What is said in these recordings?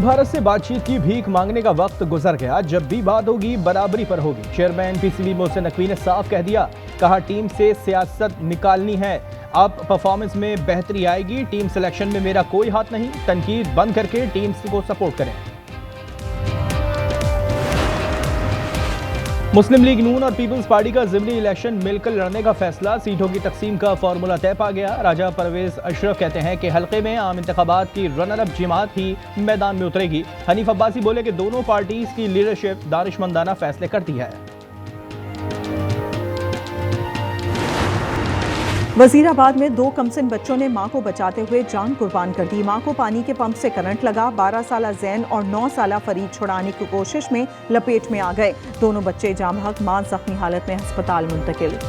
भारत से बातचीत की भीख मांगने का वक्त गुजर गया। जब भी बात होगी बराबरी पर होगी। चेयरमैन पीसीबी मोहसिन नकवी ने साफ कह दिया, कहा टीम से सियासत निकालनी है, अब परफॉर्मेंस में बेहतरी आएगी। टीम सिलेक्शन में मेरा कोई हाथ नहीं, तनकीद बंद करके टीम को सपोर्ट करें। मुस्लिम लीग नून और पीपल्स पार्टी का ज़िमनी इलेक्शन मिलकर लड़ने का फैसला, सीटों की तकसीम का फार्मूला तय पा गया। राजा परवेज अशरफ कहते हैं कि हल्के में आम इंतखाबात की रनर अप जमात ही मैदान में उतरेगी। हनीफ अब्बासी बोले कि दोनों पार्टीज की लीडरशिप दानिशमंदाना फैसले करती है। वजीराबाद में 2 कमसिन बच्चों ने मां को बचाते हुए जान कुर्बान कर दी। मां को पानी के पंप से करंट लगा। 12 साला जैन और 9 साला फरीद छुड़ाने की कोशिश में लपेट में आ गए। दोनों बच्चे जाम हक, मां जख्मी हालत में अस्पताल मुंतकिल।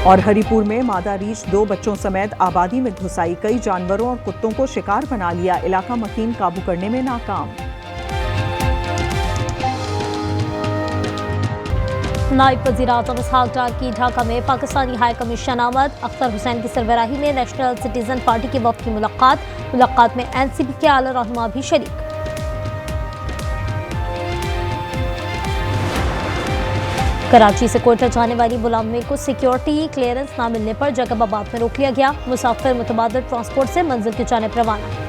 और हरिपुर में मादा रीछ 2 बच्चों समेत आबादी में घुस आई। कई जानवरों और कुत्तों को शिकार बना लिया। इलाका मकीन काबू करने में नाकाम। नायब वज़ीर-ए-आज़म इसहाक डार की ढाका में पाकिस्तानी हाई कमीशन आमद। अख्तर हुसैन की सरबराही में नेशनल सिटीजन पार्टी के वफ़द की मुलाकात में एनसीपी के आला रहनुमा भी शरीक। कराची से कोयटा जाने वाली मुलाजिम को सिक्योरिटी क्लियरेंस न मिलने पर जैकबाबाद में रोक लिया गया। मुसाफिर मुतबादिल ट्रांसपोर्ट से मंजिल की जानिब रवाना।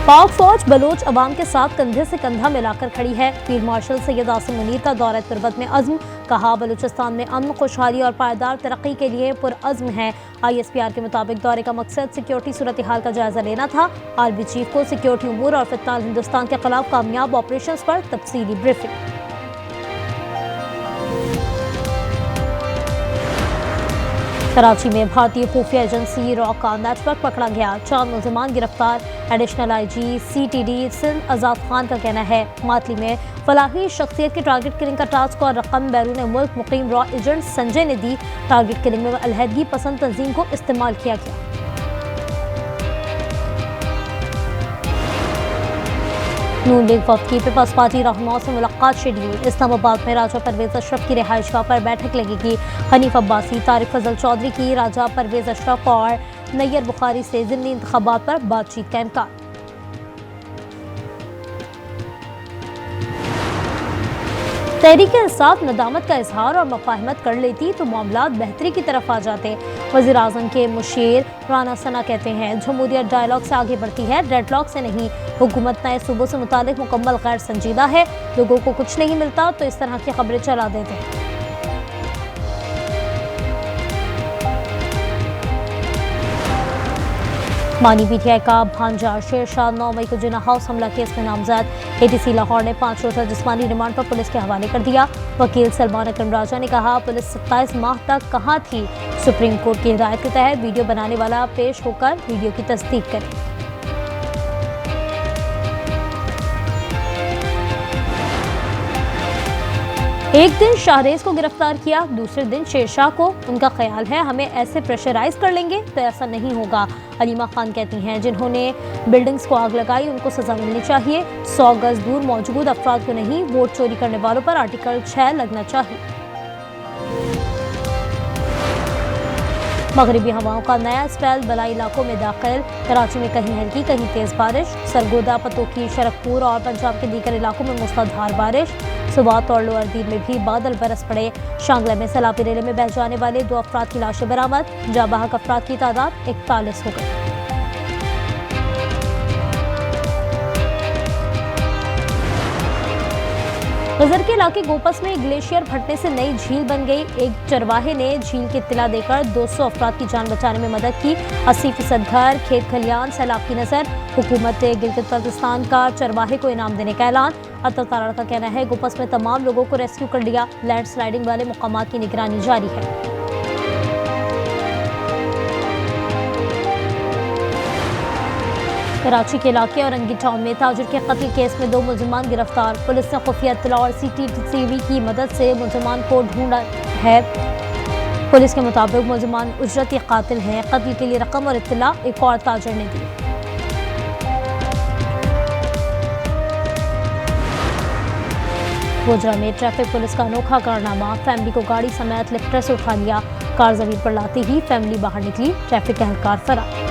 पाक फौज बलोच अवाम के साथ कंधे से कंधा मिलाकर खड़ी है। फील्ड मार्शल सैयद आसिम मुनीर का दौरा तुर्बत में अज़्म, कहा बलूचिस्तान में अमन, खुशहाली और पायदार तरक्की के लिए पुरअज़्म है। ISPR के मुताबिक दौरे का मकसद सिक्योरिटी सूरत हाल का जायजा लेना था। आर्मी चीफ को सिक्योरिटी उमूर और फितनाल हिंदुस्तान के खिलाफ कामयाब ऑपरेशंस पर तफसीली ब्रीफिंग। कराची में भारतीय खुफिया एजेंसी रॉ का नेटवर्क पकड़ा गया। 4 मुलजिमान गिरफ्तार। एडिशनल IG CTD सिंध आज़ाद खान का कहना है मातली में फलाही शख्सियत की टारगेट किलिंग का टास्क और रकम बैरून मुल्क मुकीम रॉ एजेंट संजय ने दी। टारगेट किलिंग में अलहदगी पसंद तंजीम को इस्तेमाल किया गया। नून लीग वफ़द की पीपल्स पार्टी रहनुमाओं से मुलाकात शेड्यूल। इस्लामाबाद में राजा परवेज अशरफ की रिहाइशगाह पर बैठक लगेगी। हनीफ अब्बासी, तारिक फजल चौधरी की राजा परवेज अशरफ और नैयर बुखारी से ज़िमनी इंतखाबात पर बातचीत का इम्कान। तहरीक-ए-इंसाफ नदामत का इजहार और मुफाहमत कर लेती तो मामलात बेहतरी की तरफ आ जाते। वज़ीर-ए-आज़म के मुशीर राना सना कहते हैं जमहूरियत डायलॉग से आगे बढ़ती है, डेडलॉक से नहीं। हुकूमत नए सूबों से मुतालिक मुकम्मल गैर संजीदा है। लोगों को कुछ नहीं मिलता तो इस तरह की खबरें चला देते हैं। मानी PTI का भांजा शेरशाह 9 मई को जिन्ना हाउस हमला केस में नामजद। ATC लाहौर ने 5 रोज़ा जिस्मानी रिमांड पर पुलिस के हवाले कर दिया। वकील सलमान अकरम राजा ने कहा पुलिस 27 माह तक कहाँ थी। सुप्रीम कोर्ट की हिदायत के तहत वीडियो बनाने वाला पेश होकर वीडियो की तस्दीक करे। एक दिन शाहरेज को गिरफ्तार किया, दूसरे दिन शेरशाह को। उनका ख्याल है हमें ऐसे प्रेशराइज कर लेंगे तो ऐसा नहीं होगा। अलीमा खान कहती हैं जिन्होंने बिल्डिंग्स को आग लगाई उनको सजा मिलनी चाहिए। 100 गज दूर मौजूद अफराद को नहीं, वोट चोरी करने वालों पर आर्टिकल 6 लगना चाहिए। मगरिबी हवाओं का नया स्पेल बलाई इलाकों में दाखिल। कराची में कहीं हल्की कहीं तेज बारिश। सरगोदा, पतोकी, शरकपुर और पंजाब के दीगर इलाकों में मूसलाधार बारिश। सुबात और लोअर दीन में भी बादल बरस पड़े। शांगला में सैलाबी रेले में बह जाने वाले 2 अफराद की लाशें बरामद। जाबाहक अफराद की तादाद 41 हो गई। गजर के इलाके गोपस में ग्लेशियर फटने से नई झील बन गई। एक चरवाहे ने झील की इत्तला देकर 200 अफराद की जान बचाने में मदद की। 80% घर, खेत खलियान सैलाब की नजर। हुकूमत गिलगित बल्तिस्तान का चरवाहे को इनाम देने का ऐलान। अतर तारा का कहना है गोपस में तमाम लोगों को रेस्क्यू कर लिया। लैंडस्लाइडिंग वाले मुकामात की निगरानी जारी है। कराची के इलाके औरंगी टाउन में ताजिर के कत्ल केस में 2 मुलजिमान गिरफ्तार। पुलिस ने खुफिया इत्तला और CCTV की मदद से मुलजिमान को ढूंढा है। पुलिस के मुताबिक मुलजिमान उजरती कातिल हैं। कत्ल के लिए रकम और इत्तला एक और ताजिर ने दी। गोजरा में ट्रैफिक पुलिस का अनोखा कारनामा। फैमिली को गाड़ी समेत लिफ्टर से उठा लिया। कार जमीन पर लाते ही फैमिली बाहर निकली, ट्रैफिक एहलकार फरार।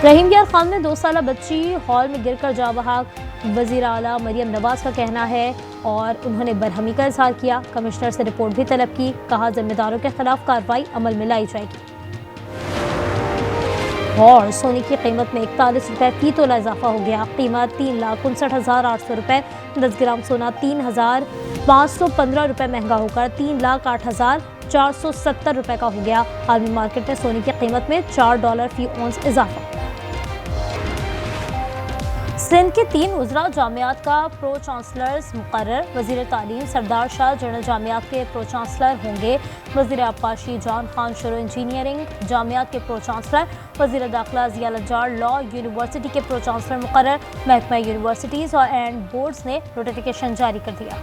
रहीम यार खान में 2 साला बच्ची हॉल में गिरकर जाँ बहक। वजीर आला मरियम नवाज का कहना है और उन्होंने बरहमी का इजहार किया। कमिश्नर से रिपोर्ट भी तलब की, कहा जिम्मेदारों के खिलाफ कार्रवाई अमल में लाई जाएगी। और सोने की कीमत में 41 रुपये फी तोला इजाफा हो गया। कीमत 3,59,800 रुपये। 10 ग्राम सोना 3,515 रुपये महंगा होकर 3,08,470 रुपये का हो गया। आलमी मार्केट में सोने की कीमत में $4 फी औंस इजाफा। सिंध के 3 उज़रा जामियात का प्रो चांसलर्स मुकर्रर। वज़ीर तालीम सरदार शाह जनरल जामियात के प्रो चांसलर होंगे। वज़ीर आबपाशी जान खान शुरू इंजीनियरिंग जामियात के प्रो चांसलर। वज़ीर दाखिला ज़िया लज्जार लॉ यूनिवर्सिटी के प्रो चांसलर मुकर्रर। महकमा यूनिवर्सिटीज़ एंड बोर्ड्स ने नोटिफिकेशन जारी कर दिया।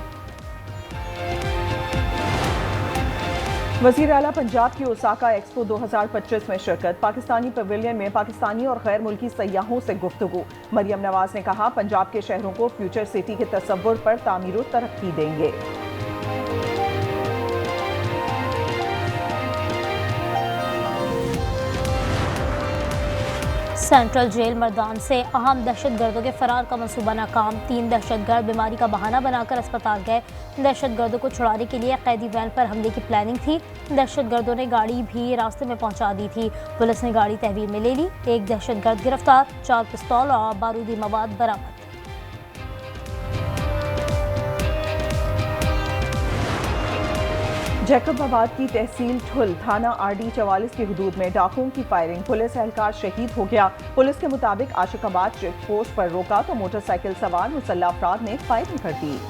वज़ीर आला पंजाब की ओसाका एक्सपो 2025 में शिरकत। पाकिस्तानी पवेलियन में पाकिस्तानी और गैर मुल्की सयाहों से गुफ्तगू। मरियम नवाज ने कहा पंजाब के शहरों को फ्यूचर सिटी के तसव्वुर पर तामीर व तरक्की देंगे। सेंट्रल जेल मर्दान से अहम दहशतगर्दों के फरार का मंसूबा नाकाम। 3 दहशतगर्द बीमारी का बहाना बनाकर अस्पताल गए। दहशतगर्दों को छुड़ाने के लिए कैदी वैन पर हमले की प्लानिंग थी। दहशतगर्दों ने गाड़ी भी रास्ते में पहुंचा दी थी। पुलिस ने गाड़ी तहवील में ले ली। 1 दहशतगर्द गिरफ्तार, 4 पिस्तौल और बारूदी मवाद बरामद। जैकबाबाद की तहसील ठुल थाना RD 44 की हुदूद में डाकुओं की फायरिंग। पुलिस एहलकार शहीद हो गया। पुलिस के मुताबिक आशिकाबाद चेक पोस्ट पर रोका तो मोटरसाइकिल सवार मुसल्लह अफराद ने फायरिंग कर दी।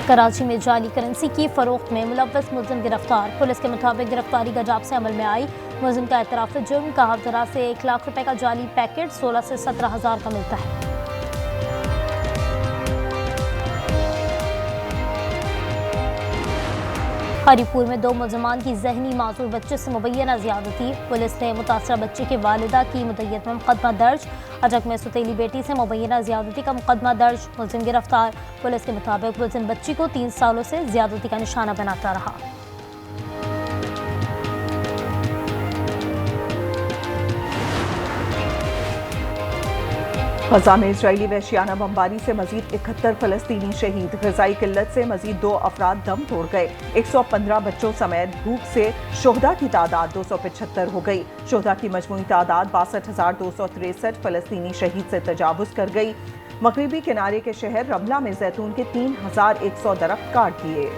कराची में जाली करेंसी की फरोख्त में मुलव्वस मुलजिम गिरफ्तार। पुलिस के मुताबिक गिरफ्तारी गजाब से अमल में आई। मुलजिम का एतराफ़ जुर्म। कहावतरा से 1 लाख रुपए का जाली पैकेट 16 से 17 हज़ार का मिलता है। हरीपुर में 2 मुलजमान की जहनी मासूर बच्चे से मुबैना ज़्यादती। पुलिस ने मुतासरा बच्चे के वालिदा की मुद्दत में मुकदमा दर्ज। अजक में सुतीली बेटी से मुबैना ज़्यादती का मुकदमा दर्ज। मुलजिम गिरफ्तार। पुलिस के मुताबिक मुलजिम बच्ची को 3 सालों से ज़्यादती का निशाना बनाता रहा। गजा में इजरायली वहशियाना बमबारी से मजीद 71 फलस्तीनी शहीद। ग़िज़ाई किल्लत से मजीद 2 अफराद दम तोड़ गए। 115 बच्चों समेत भूख से शोहदा की तादाद 275 हो गई। शोहदा की मजमूई तादाद 62,263 फलस्तीनी शहीद से तजावुज कर गई। मगरिबी किनारे के शहर रमला में जैतून के 3,100 दरख्त काट दिए।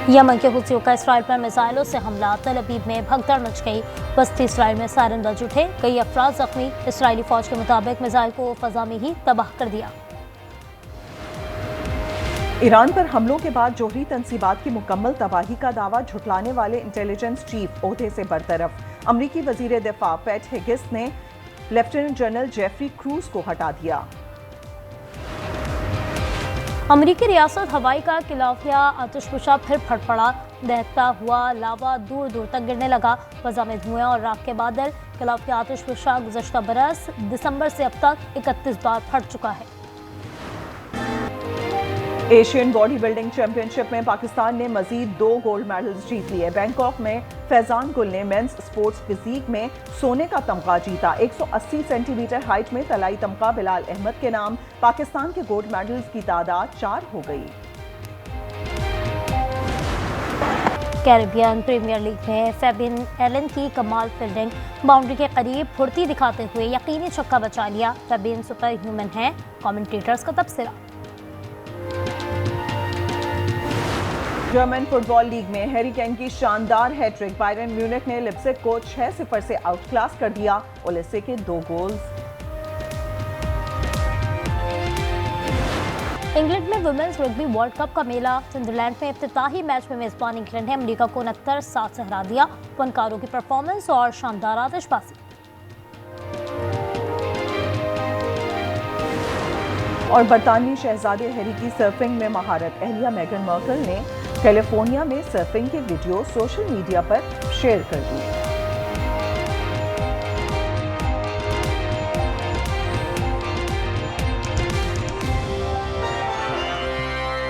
यमन के हुथियों का इसराइल पर मिसाइलों से हमला। तल अबीब में भगदड़ मच गई। बस्ती इसराइल में सायरन बज उठे। कई अफराद जख्मी। इसराइली फौज के मुताबिक मिसाइल को फजा में ही तबाह कर दिया। ईरान पर हमलों के बाद जोहरी तनसीबात की मुकम्मल तबाही का दावा झुटलाने वाले इंटेलिजेंस चीफ ओहदे से बरतरफ। अमरीकी वजीर दिफा पैट हेगिस ने लेफ्टिनेंट जनरल जेफरी क्रूज को हटा दिया। अमरीकी रियासत हवाई का खिलाफिया आतिशफशा फिर फट पड़ा। दहकता हुआ लावा दूर दूर तक गिरने लगा। फजा में धुएं और राख के बादल। खिलाफिया आतिशफशा गुज़श्ता बरस दिसंबर से अब तक 31 बार फट चुका है। एशियन बॉडी बिल्डिंग चैंपियनशिप में पाकिस्तान ने मजीद 2 गोल्ड मेडल्स जीत लिए। बैंकॉक में फैजान गुल ने मेंस स्पोर्ट्स फिजीक में सोने का तमगा जीता। 180 सेंटीमीटर हाइट में तलाई तमगा बिलाल अहमद के नाम। पाकिस्तान के गोल्ड मेडल्स की तादाद 4 हो गई। कैरिबियन प्रीमियर लीग में फेबिन एलन की कमाल फील्डिंग। बाउंड्री के करीब फुर्ती दिखाते हुए यकीनी छक्का बचा लिया। फेबिन सुपर ह्यूमन है, कमेंटेटर्स का तबसरा। जर्मन फुटबॉल लीग में हैरी केन की शानदार हैट्रिक। बायरन म्यूनिख ने लिप्जिग को 6-0 से आउट क्लास कर दिया। ओलेसे के 2 गोल्स। इंग्लैंड में वुमेन्स रग्बी वर्ल्ड कप का मेला। सन्दरलैंड में इफ्तिताही मैच में मेजबान इंग्लैंड ने अमेरिका को 69-7 से हरा दिया। फनकारों की परफॉर्मेंस और शानदार आतिशबाजी। और बरतानवी शहजादे हैरी की सर्फिंग में महारत। अहलिया मेगन मार्कल ने कैलिफोर्निया में सर्फिंग की वीडियो सोशल मीडिया पर शेयर कर दी।